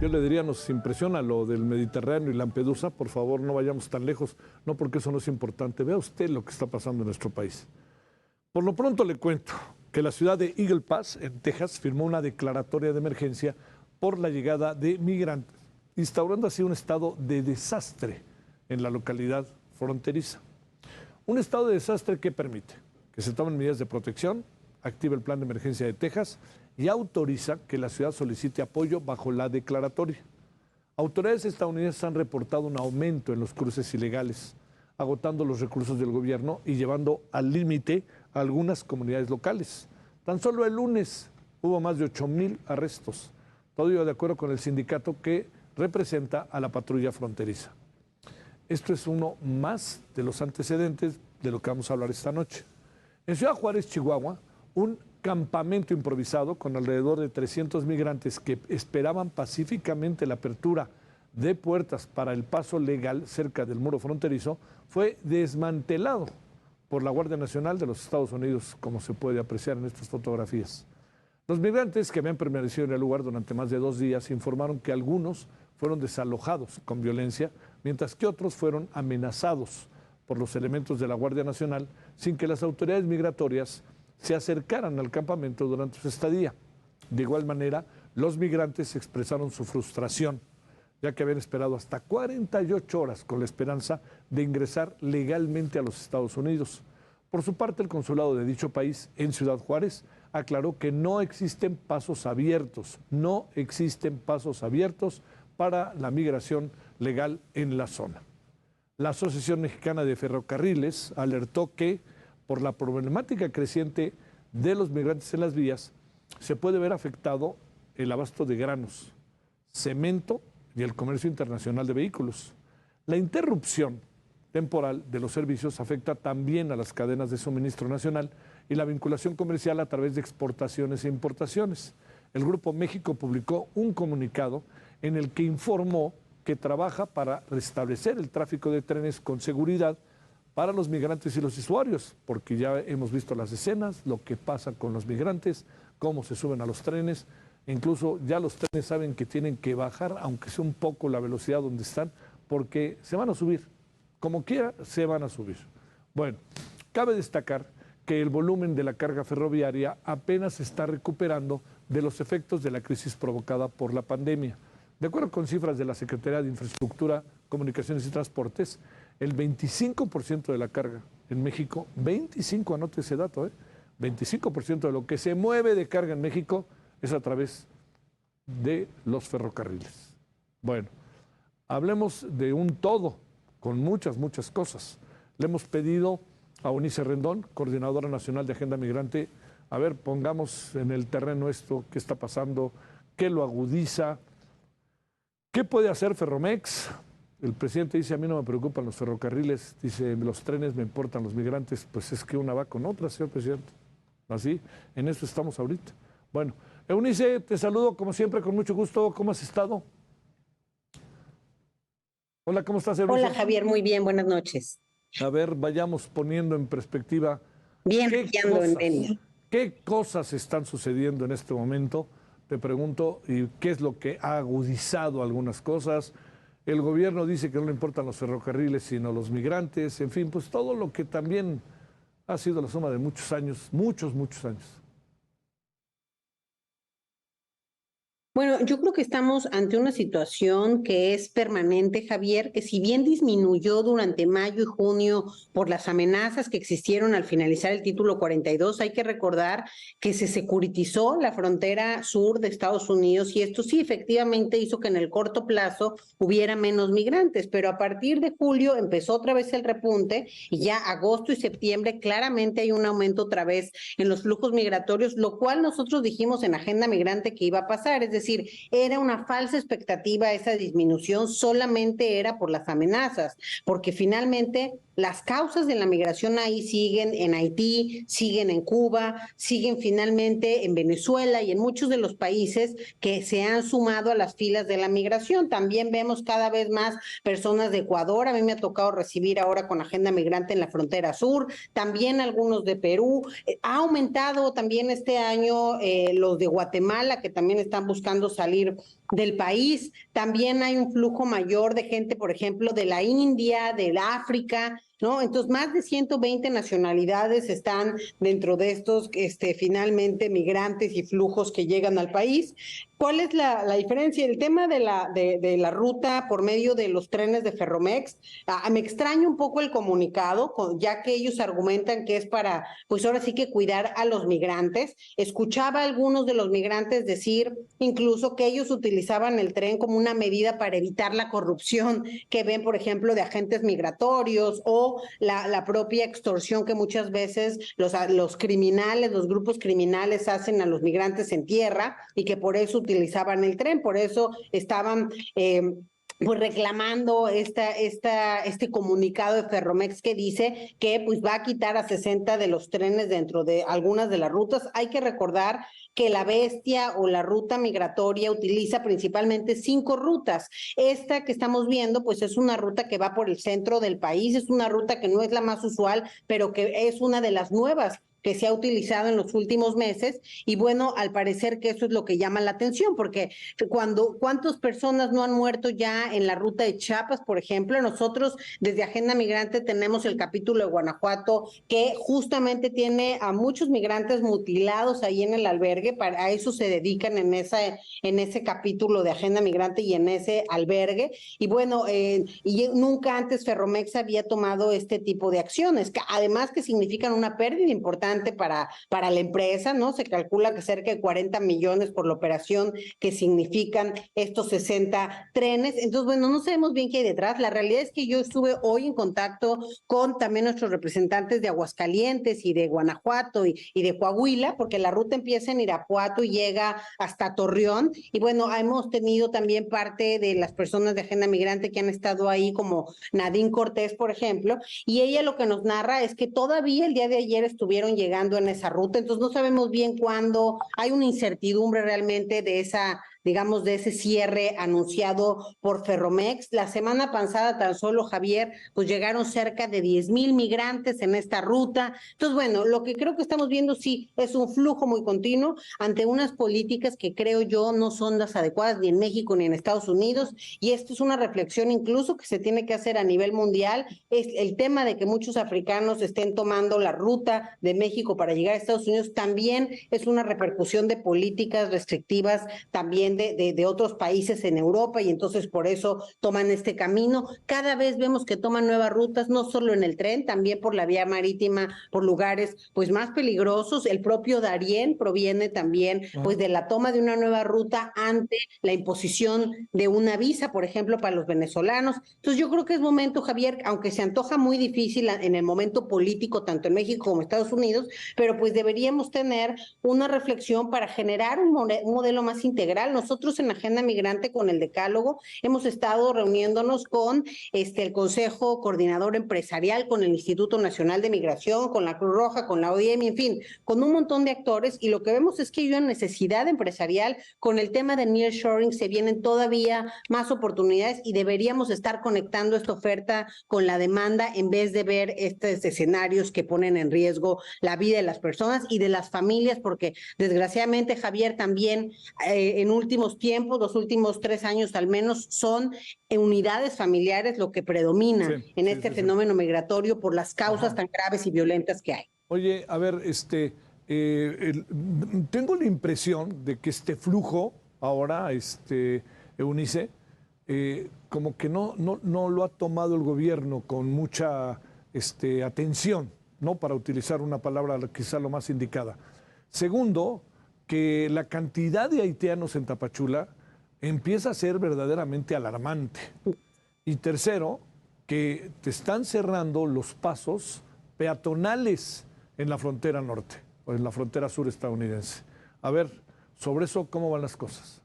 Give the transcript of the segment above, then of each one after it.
Yo le diría, nos impresiona lo del Mediterráneo y Lampedusa, por favor no vayamos tan lejos, no porque eso no es importante. Vea usted lo que está pasando en nuestro país. Por lo pronto le cuento que la ciudad de Eagle Pass, en Texas, firmó una declaratoria de emergencia por la llegada de migrantes, instaurando así un estado de desastre en la localidad fronteriza. Un estado de desastre que permite que se tomen medidas de protección, active el plan de emergencia de Texas y autoriza que la ciudad solicite apoyo bajo la declaratoria. Autoridades estadounidenses han reportado un aumento en los cruces ilegales, agotando los recursos del gobierno y llevando al límite a algunas comunidades locales. Tan solo el lunes hubo más de 8,000 arrestos, todo ello de acuerdo con el sindicato que representa a la patrulla fronteriza. Esto es uno más de los antecedentes de lo que vamos a hablar esta noche. En Ciudad Juárez, Chihuahua, un campamento improvisado con alrededor de 300 migrantes que esperaban pacíficamente la apertura de puertas para el paso legal cerca del muro fronterizo fue desmantelado por la Guardia Nacional de los Estados Unidos, como se puede apreciar en estas fotografías. Los migrantes que habían permanecido en el lugar durante más de 2 días informaron que algunos fueron desalojados con violencia, mientras que otros fueron amenazados por los elementos de la Guardia Nacional sin que las autoridades migratorias se acercaran al campamento durante su estadía. De igual manera, los migrantes expresaron su frustración, ya que habían esperado hasta 48 horas con la esperanza de ingresar legalmente a los Estados Unidos. Por su parte, el consulado de dicho país en Ciudad Juárez aclaró que no existen pasos abiertos para la migración legal en la zona. La Asociación Mexicana de Ferrocarriles alertó que, por la problemática creciente de los migrantes en las vías, se puede ver afectado el abasto de granos, cemento y el comercio internacional de vehículos. La interrupción temporal de los servicios afecta también a las cadenas de suministro nacional y la vinculación comercial a través de exportaciones e importaciones. El Grupo México publicó un comunicado en el que informó que trabaja para restablecer el tráfico de trenes con seguridad para los migrantes y los usuarios, porque ya hemos visto las escenas, lo que pasa con los migrantes, cómo se suben a los trenes, incluso ya los trenes saben que tienen que bajar, aunque sea un poco la velocidad donde están, porque se van a subir, como quiera se van a subir. Bueno, cabe destacar que el volumen de la carga ferroviaria apenas se está recuperando de los efectos de la crisis provocada por la pandemia. De acuerdo con cifras de la Secretaría de Infraestructura, Comunicaciones y Transportes, el 25% de la carga en México, 25, anote ese dato, 25% de lo que se mueve de carga en México es a través de los ferrocarriles. Bueno, hablemos de un todo, con muchas cosas. Le hemos pedido a Eunice Rendón, Coordinadora Nacional de Agenda Migrante, a ver, pongamos en el terreno esto, qué está pasando, qué lo agudiza, qué puede hacer Ferromex. El presidente dice, a mí no me preocupan los ferrocarriles, dice, los trenes me importan los migrantes. Pues es que una va con otra, señor presidente. Así, en eso estamos ahorita. Bueno, Eunice, te saludo como siempre con mucho gusto. ¿Cómo has estado? Hola, ¿cómo estás, Eunice? Hola, Javier, muy bien, buenas noches. A ver, vayamos poniendo en perspectiva bien, qué cosas están sucediendo en este momento. Te pregunto, ¿y qué es lo que ha agudizado algunas cosas? El gobierno dice que no le importan los ferrocarriles, sino los migrantes, en fin, pues todo lo que también ha sido la suma de muchos años, muchos años. Bueno, yo creo que estamos ante una situación que es permanente, Javier, que si bien disminuyó durante mayo y junio por las amenazas que existieron al finalizar el título 42, hay que recordar que se securitizó la frontera sur de Estados Unidos y esto sí efectivamente hizo que en el corto plazo hubiera menos migrantes, pero a partir de julio empezó otra vez el repunte y ya agosto y septiembre claramente hay un aumento otra vez en los flujos migratorios, lo cual nosotros dijimos en Agenda Migrante que iba a pasar, es decir, era una falsa expectativa esa disminución, solamente era por las amenazas, porque finalmente las causas de la migración ahí siguen en Haití, siguen en Cuba, siguen finalmente en Venezuela y en muchos de los países que se han sumado a las filas de la migración. También vemos cada vez más personas de Ecuador, a mí me ha tocado recibir ahora con Agenda Migrante en la frontera sur, también algunos de Perú, ha aumentado también este año los de Guatemala que también están buscando buscando salir del país. También hay un flujo mayor de gente, por ejemplo, de la India, del África, ¿no? Entonces, más de 120 nacionalidades están dentro de estos, finalmente, migrantes y flujos que llegan al país. ¿Cuál es la diferencia? El tema de la ruta por medio de los trenes de Ferromex, me extraña un poco el comunicado, ya que ellos argumentan que es para, pues ahora sí que cuidar a los migrantes. Escuchaba a algunos de los migrantes decir incluso que ellos utilizaban el tren como una medida para evitar la corrupción que ven, por ejemplo, de agentes migratorios o la propia extorsión que muchas veces los criminales, los grupos criminales hacen a los migrantes en tierra y que por eso utilizaban el tren, por eso estaban pues reclamando este comunicado de Ferromex que dice que pues va a quitar a 60 de los trenes dentro de algunas de las rutas. Hay que recordar que la bestia o la ruta migratoria utiliza principalmente 5 rutas. Esta que estamos viendo pues es una ruta que va por el centro del país, es una ruta que no es la más usual, pero que es una de las nuevas que se ha utilizado en los últimos meses y bueno, al parecer que eso es lo que llama la atención, porque ¿cuántas personas no han muerto ya en la ruta de Chiapas, por ejemplo? Nosotros desde Agenda Migrante tenemos el capítulo de Guanajuato que justamente tiene a muchos migrantes mutilados ahí en el albergue, a eso se dedican en ese capítulo de Agenda Migrante y en ese albergue, y bueno, y nunca antes Ferromex había tomado este tipo de acciones, que además que significan una pérdida importante para la empresa, ¿no? Se calcula que cerca de 40 millones por la operación que significan estos 60 trenes. Entonces, bueno, no sabemos bien qué hay detrás. La realidad es que yo estuve hoy en contacto con también nuestros representantes de Aguascalientes y de Guanajuato y de Coahuila, porque la ruta empieza en Irapuato y llega hasta Torreón. Y bueno, hemos tenido también parte de las personas de Agenda Migrante que han estado ahí, como Nadine Cortés, por ejemplo, y ella lo que nos narra es que todavía el día de ayer estuvieron llegando en esa ruta, entonces no sabemos bien cuándo, hay una incertidumbre realmente de esa, digamos, de ese cierre anunciado por Ferromex. La semana pasada tan solo, Javier, pues llegaron cerca de 10,000 migrantes en esta ruta. Entonces, bueno, lo que creo que estamos viendo sí es un flujo muy continuo ante unas políticas que creo yo no son las adecuadas ni en México ni en Estados Unidos, y esto es una reflexión incluso que se tiene que hacer a nivel mundial, es el tema de que muchos africanos estén tomando la ruta de México para llegar a Estados Unidos, también es una repercusión de políticas restrictivas también de otros países en Europa, y entonces por eso toman este camino. Cada vez vemos que toman nuevas rutas, no solo en el tren, también por la vía marítima, por lugares pues más peligrosos. El propio Darién proviene también pues de la toma de una nueva ruta ante la imposición de una visa, por ejemplo, para los venezolanos. Entonces yo creo que es momento, Javier, aunque se antoja muy difícil en el momento político, tanto en México como en Estados Unidos, pero pues deberíamos tener una reflexión para generar un modelo más integral. Nosotros en Agenda Migrante con el Decálogo hemos estado reuniéndonos con el Consejo Coordinador Empresarial, con el Instituto Nacional de Migración, con la Cruz Roja, con la OIM, en fin, con un montón de actores, y lo que vemos es que hay una necesidad empresarial. Con el tema de nearshoring se vienen todavía más oportunidades y deberíamos estar conectando esta oferta con la demanda en vez de ver estos escenarios que ponen en riesgo la vida de las personas y de las familias, porque desgraciadamente, Javier, también en últimos tiempos, los últimos 3 años al menos, son unidades familiares lo que predomina en este fenómeno migratorio por las causas tan graves y violentas que hay. Oye, a ver, tengo la impresión de que este flujo ahora, Eunice, como que no lo ha tomado el gobierno con mucha atención, ¿no? Para utilizar una palabra quizá lo más indicada. Segundo, que la cantidad de haitianos en Tapachula empieza a ser verdaderamente alarmante. Y tercero, que te están cerrando los pasos peatonales en la frontera norte o en la frontera sur estadounidense. A ver, sobre eso, ¿cómo van las cosas?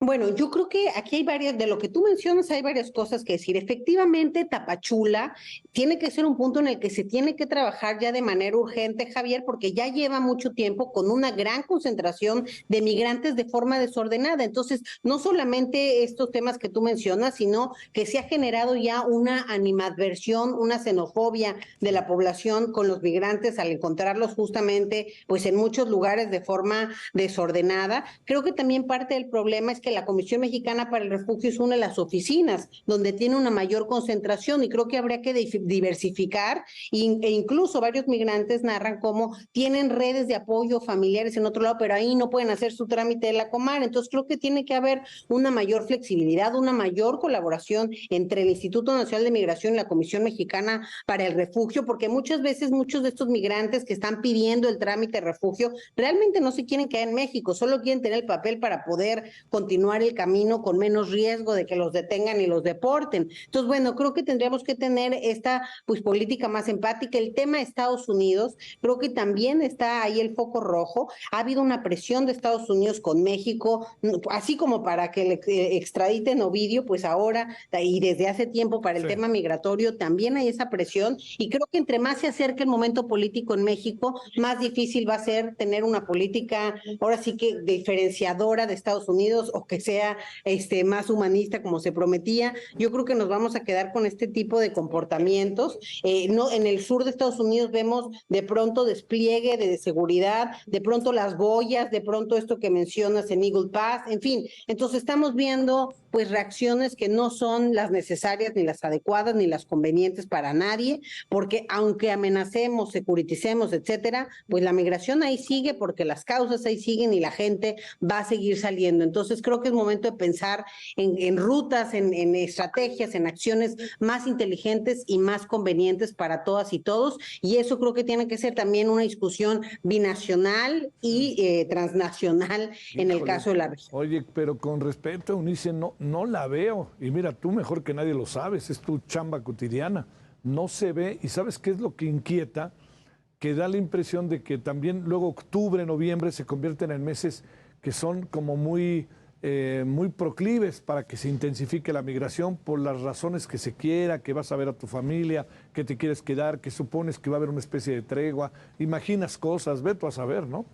Bueno, yo creo que aquí hay varias, de lo que tú mencionas, hay varias cosas que decir. Efectivamente, Tapachula tiene que ser un punto en el que se tiene que trabajar ya de manera urgente, Javier, porque ya lleva mucho tiempo con una gran concentración de migrantes de forma desordenada. Entonces, no solamente estos temas que tú mencionas, sino que se ha generado ya una animadversión, una xenofobia de la población con los migrantes al encontrarlos justamente, pues en muchos lugares de forma desordenada. Creo que también parte del problema es que la Comisión Mexicana para el Refugio es una de las oficinas donde tiene una mayor concentración y creo que habría que diversificar e incluso varios migrantes narran cómo tienen redes de apoyo familiares en otro lado, pero ahí no pueden hacer su trámite de la Comar. Entonces creo que tiene que haber una mayor flexibilidad, una mayor colaboración entre el Instituto Nacional de Migración y la Comisión Mexicana para el Refugio, porque muchas veces muchos de estos migrantes que están pidiendo el trámite de refugio realmente no se quieren quedar en México, solo quieren tener el papel para poder continuar el camino con menos riesgo de que los detengan y los deporten. Entonces, bueno, creo que tendríamos que tener esta pues política más empática. El tema de Estados Unidos, creo que también está ahí el foco rojo. Ha habido una presión de Estados Unidos con México, así como para que le extraditen Ovidio, pues ahora y desde hace tiempo para el tema migratorio también hay esa presión y creo que entre más se acerque el momento político en México, más difícil va a ser tener una política ahora sí que diferenciadora de Estados Unidos o que sea más humanista como se prometía. Yo creo que nos vamos a quedar con este tipo de comportamientos. No, en el sur de Estados Unidos vemos de pronto despliegue de seguridad, de pronto las boyas, de pronto esto que mencionas en Eagle Pass, en fin. Entonces estamos viendo pues reacciones que no son las necesarias, ni las adecuadas, ni las convenientes para nadie, porque aunque amenacemos, securiticemos, etcétera, pues la migración ahí sigue porque las causas ahí siguen y la gente va a seguir saliendo. Entonces creo que es momento de pensar en rutas, en estrategias, en acciones más inteligentes y más convenientes para todas y todos, y eso creo que tiene que ser también una discusión binacional y transnacional. Híjole, en el caso de la región. Oye, pero con respeto a Eunice, no la veo. Y mira, tú mejor que nadie lo sabes, es tu chamba cotidiana. No se ve. ¿Y sabes qué es lo que inquieta? Que da la impresión de que también luego octubre, noviembre se convierten en meses que son como muy proclives para que se intensifique la migración por las razones que se quiera, que vas a ver a tu familia, que te quieres quedar, que supones que va a haber una especie de tregua. Imaginas cosas, ve tú a saber, ¿no?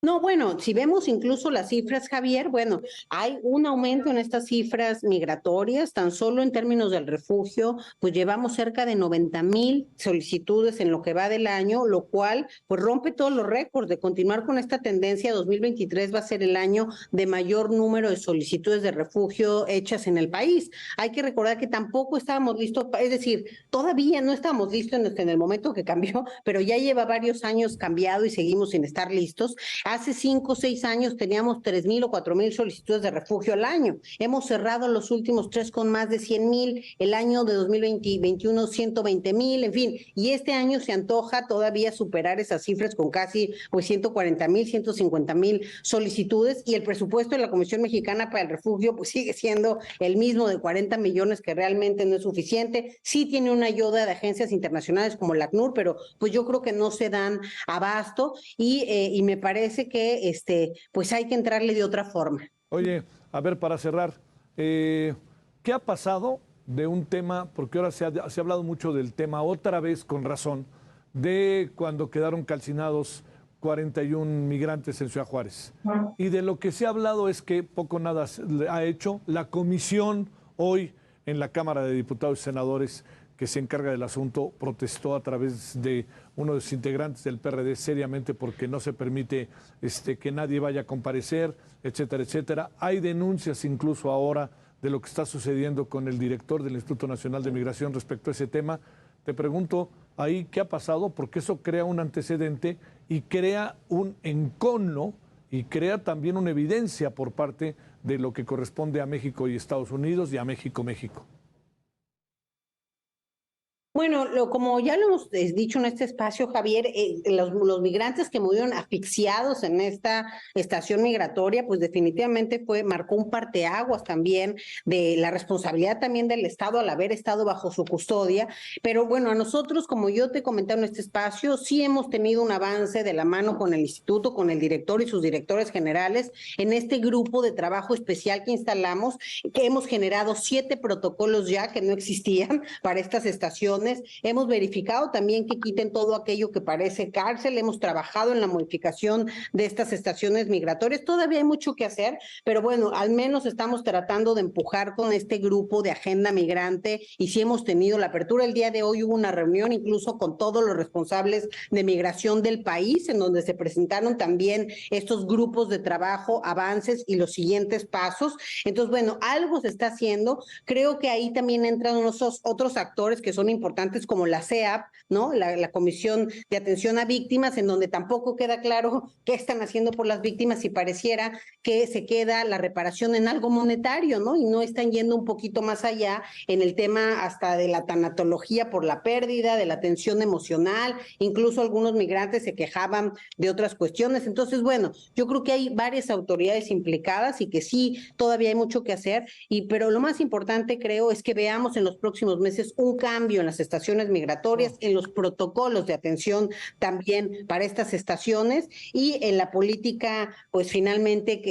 No, bueno, si vemos incluso las cifras, Javier, bueno, hay un aumento en estas cifras migratorias, tan solo en términos del refugio, pues llevamos cerca de 90,000 solicitudes en lo que va del año, lo cual pues rompe todos los récords. De continuar con esta tendencia, 2023 va a ser el año de mayor número de solicitudes de refugio hechas en el país. Hay que recordar que tampoco estábamos listos, es decir, todavía no estábamos listos en el momento que cambió, pero ya lleva varios años cambiado y seguimos sin estar listos. Hace 5 o 6 años teníamos 3,000 o 4,000 solicitudes de refugio al año. Hemos cerrado los últimos 3 con más de 100,000, el año de 2021 120,000, en fin, y este año se antoja todavía superar esas cifras con casi pues 140,000, 150,000 solicitudes y el presupuesto de la Comisión Mexicana para el Refugio pues sigue siendo el mismo de 40 millones que realmente no es suficiente. Sí tiene una ayuda de agencias internacionales como la ACNUR, pero pues yo creo que no se dan abasto y me parece que pues hay que entrarle de otra forma. Oye, a ver, para cerrar, ¿qué ha pasado de un tema, porque ahora se ha hablado mucho del tema, otra vez con razón, de cuando quedaron calcinados 41 migrantes en Ciudad Juárez? Y de lo que se ha hablado es que poco nada ha hecho la comisión hoy en la Cámara de Diputados y Senadores que se encarga del asunto, protestó a través de uno de los integrantes del PRD seriamente porque no se permite que nadie vaya a comparecer, etcétera, etcétera. Hay denuncias incluso ahora de lo que está sucediendo con el director del Instituto Nacional de Migración respecto a ese tema. Te pregunto ahí qué ha pasado, porque eso crea un antecedente y crea un encono y crea también una evidencia por parte de lo que corresponde a México y Estados Unidos y a México. Bueno, como ya lo hemos dicho en este espacio, Javier, los migrantes que murieron asfixiados en esta estación migratoria, pues definitivamente marcó un parteaguas también de la responsabilidad también del Estado al haber estado bajo su custodia. Pero bueno, a nosotros, como yo te comentaba en este espacio, sí hemos tenido un avance de la mano con el instituto, con el director y sus directores generales, en este grupo de trabajo especial que instalamos, que hemos generado 7 protocolos ya que no existían para estas estaciones. Hemos verificado también que quiten todo aquello que parece cárcel, hemos trabajado en la modificación de estas estaciones migratorias. Todavía hay mucho que hacer, pero bueno, al menos estamos tratando de empujar con este grupo de agenda migrante y sí hemos tenido la apertura. El día de hoy hubo una reunión incluso con todos los responsables de migración del país, en donde se presentaron también estos grupos de trabajo, avances y los siguientes pasos. Entonces, bueno, algo se está haciendo. Creo que ahí también entran unos otros actores que son importantes, como la CEAP, ¿no? La Comisión de Atención a Víctimas, en donde tampoco queda claro qué están haciendo por las víctimas y pareciera que se queda la reparación en algo monetario, ¿no? Y no están yendo un poquito más allá en el tema hasta de la tanatología por la pérdida, de la atención emocional, incluso algunos migrantes se quejaban de otras cuestiones. Entonces, bueno, yo creo que hay varias autoridades implicadas y que sí, todavía hay mucho que hacer, pero lo más importante creo es que veamos en los próximos meses un cambio en las estaciones migratorias, en los protocolos de atención también para estas estaciones y en la política, pues finalmente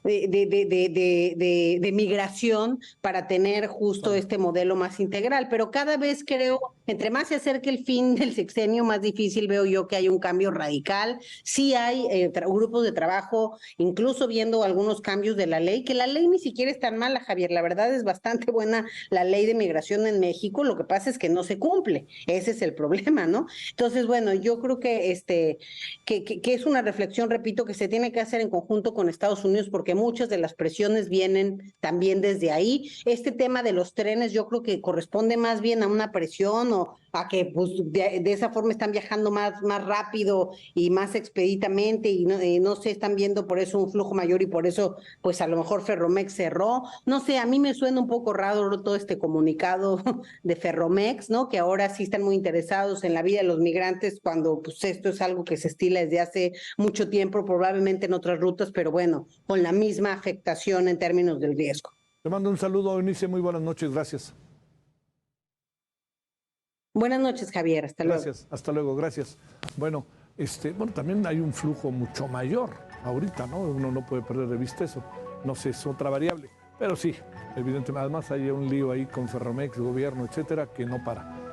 de migración para tener justo este modelo más integral. Pero cada vez creo, entre más se acerque el fin del sexenio, más difícil veo yo que hay un cambio radical. Sí hay grupos de trabajo, incluso viendo algunos cambios de la ley, que la ley ni siquiera es tan mala, Javier. La verdad es bastante buena la ley de migración en México. Lo que pasa es que no se cumple. Ese es el problema, ¿no? Entonces, bueno, yo creo que es una reflexión, repito, que se tiene que hacer en conjunto con Estados Unidos, porque muchas de las presiones vienen también desde ahí. Este tema de los trenes yo creo que corresponde más bien a una presión o a que pues, de esa forma están viajando más rápido y más expeditamente y no se están viendo por eso un flujo mayor y por eso pues a lo mejor Ferromex cerró. No sé, a mí me suena un poco raro todo este comunicado de Ferromex, ¿no? Que ahora sí están muy interesados en la vida de los migrantes cuando pues esto es algo que se estila desde hace mucho tiempo, probablemente en otras rutas, pero bueno, con la misma afectación en términos del riesgo. Te mando un saludo, Eunice, muy buenas noches, gracias. Buenas noches, Javier, hasta luego. Gracias, hasta luego, gracias. Bueno, también hay un flujo mucho mayor ahorita, ¿no? Uno no puede perder de vista eso, no sé, es otra variable, pero sí, evidentemente, además hay un lío ahí con Ferromex, gobierno, etcétera, que no para.